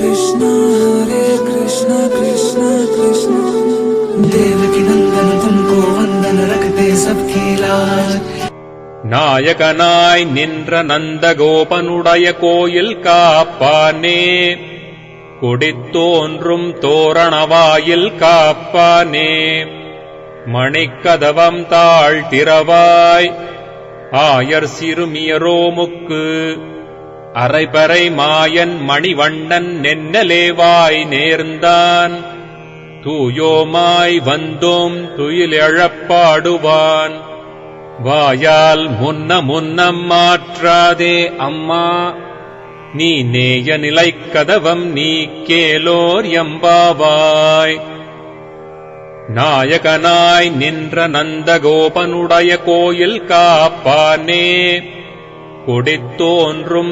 Krishna Hare Krishna Krishna Krishna Devaki Nandan tumko vandan rakhte sabki laaj நாயகனாய் நின்ற நந்தகோபனுடைய கோயில் காப்பானே கொடித்தோன்றும் தோரணவாயில் காப்பானே மணிக்கதவம் தாழ்த்திரவாய் ஆயர் சிறுமியரோமுக்கு அரைபறை மாயன் மணிவண்ணன் நென்னலேவாய் நேர்ந்தான் தூயோமாய் வந்தோம் துயிலெழப்பாடுவான் வாயால் முன்னம் மாற்றாதே அம்மா நீ நேய நிலைக்கதவம் நீ கேலோர் எம்பாவாய் நாயகனாய் நின்ற நந்தகோபனுடைய கோயில் காப்பானே கொடித்தோன்றும்